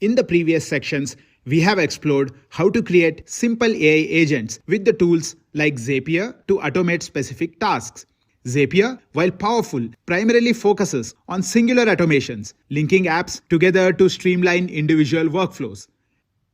In the previous sections, we have explored how to create simple AI agents with the tools like Zapier to automate specific tasks. Zapier, while powerful, primarily focuses on singular automations, linking apps together to streamline individual workflows.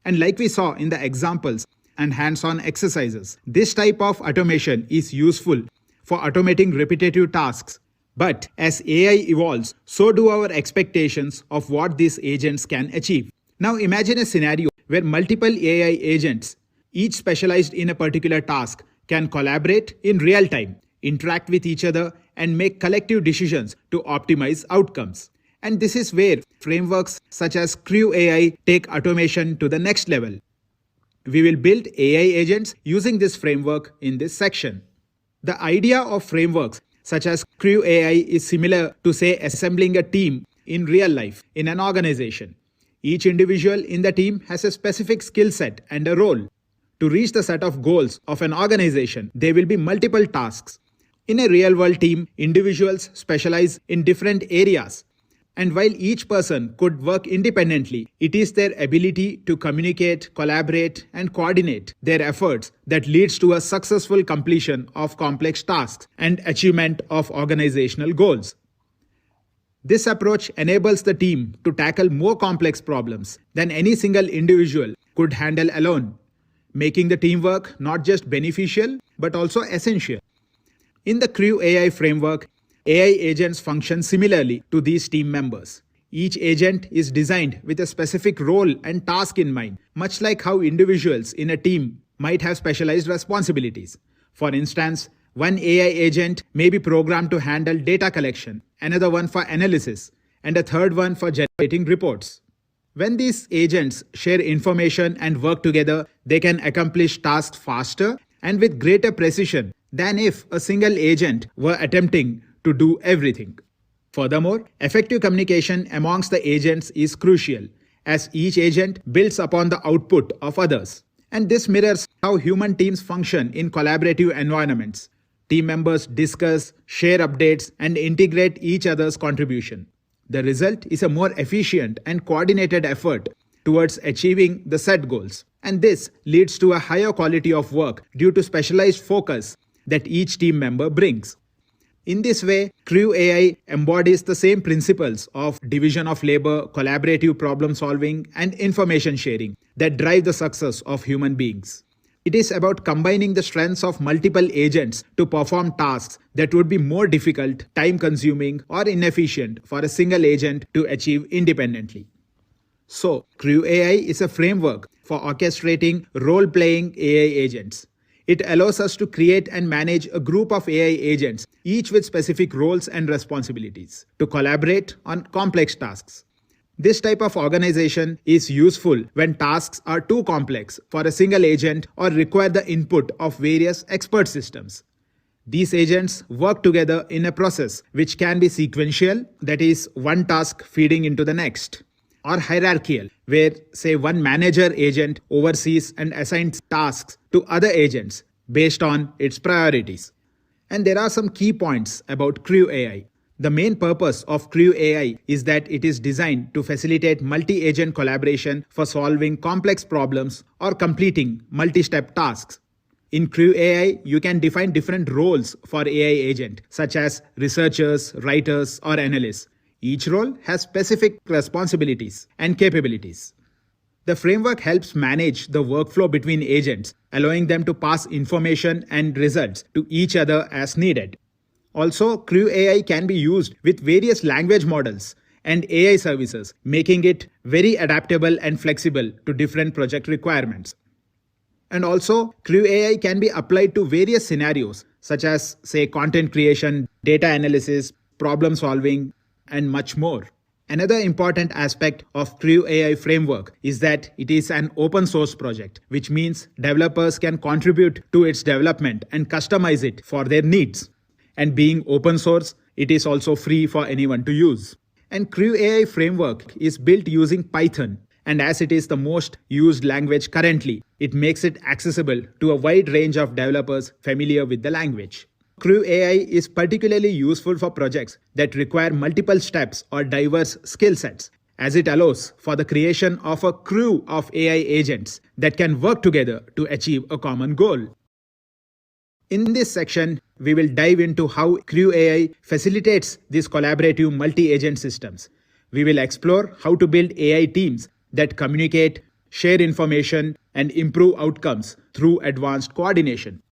And like we saw in the examples and hands-on exercises, this type of automation is useful for automating repetitive tasks. But as AI evolves, so do our expectations of what these agents can achieve. Now imagine a scenario where multiple AI agents, each specialized in a particular task, can collaborate in real time, interact with each other, and make collective decisions to optimize outcomes. And this is where frameworks such as Crew AI take automation to the next level. We will build AI agents using this framework in this section. The idea of frameworks such as Crew AI is similar to, say, assembling a team in real life in an organization. Each individual in the team has a specific skill set and a role. To reach the set of goals of an organization, there will be multiple tasks. In a real-world team, individuals specialize in different areas. And while each person could work independently, it is their ability to communicate, collaborate, and coordinate their efforts that leads to a successful completion of complex tasks and achievement of organizational goals. This approach enables the team to tackle more complex problems than any single individual could handle alone, making the teamwork not just beneficial but also essential. In the Crew AI framework, AI agents function similarly to these team members. Each agent is designed with a specific role and task in mind, much like how individuals in a team might have specialized responsibilities. For instance, one AI agent may be programmed to handle data collection, another one for analysis, and a third one for generating reports. When these agents share information and work together, they can accomplish tasks faster and with greater precision than if a single agent were attempting to do everything. Furthermore, effective communication amongst the agents is crucial, as each agent builds upon the output of others. And this mirrors how human teams function in collaborative environments. Team members discuss, share updates, and integrate each other's contribution. The result is a more efficient and coordinated effort towards achieving the set goals. And this leads to a higher quality of work due to specialized focus that each team member brings. In this way, Crew AI embodies the same principles of division of labor, collaborative problem solving, and information sharing that drive the success of human beings. It is about combining the strengths of multiple agents to perform tasks that would be more difficult, time-consuming, or inefficient for a single agent to achieve independently. So, Crew AI is a framework for orchestrating role-playing AI agents. It allows us to create and manage a group of AI agents, each with specific roles and responsibilities, to collaborate on complex tasks. This type of organization is useful when tasks are too complex for a single agent or require the input of various expert systems. These agents work together in a process which can be sequential, that is, one task feeding into the next, or hierarchical, where, say, one manager agent oversees and assigns tasks to other agents based on its priorities. And there are some key points about Crew AI. The main purpose of Crew AI is that it is designed to facilitate multi-agent collaboration for solving complex problems or completing multi-step tasks. In Crew AI, you can define different roles for AI agent, such as researchers, writers, or analysts. Each role has specific responsibilities and capabilities. The framework helps manage the workflow between agents, allowing them to pass information and results to each other as needed. Also, Crew AI can be used with various language models and AI services, making it very adaptable and flexible to different project requirements. And also, Crew AI can be applied to various scenarios, such as, say, content creation, data analysis, problem solving, and much more. Another important aspect of Crew AI framework is that it is an open source project, which means developers can contribute to its development and customize it for their needs. And being open source, it is also free for anyone to use. And Crew AI framework is built using Python, and as it is the most used language currently, it makes it accessible to a wide range of developers familiar with the language. Crew AI is particularly useful for projects that require multiple steps or diverse skill sets, as it allows for the creation of a crew of AI agents that can work together to achieve a common goal. In this section, we will dive into how Crew AI facilitates these collaborative multi-agent systems. We will explore how to build AI teams that communicate, share information, and improve outcomes through advanced coordination.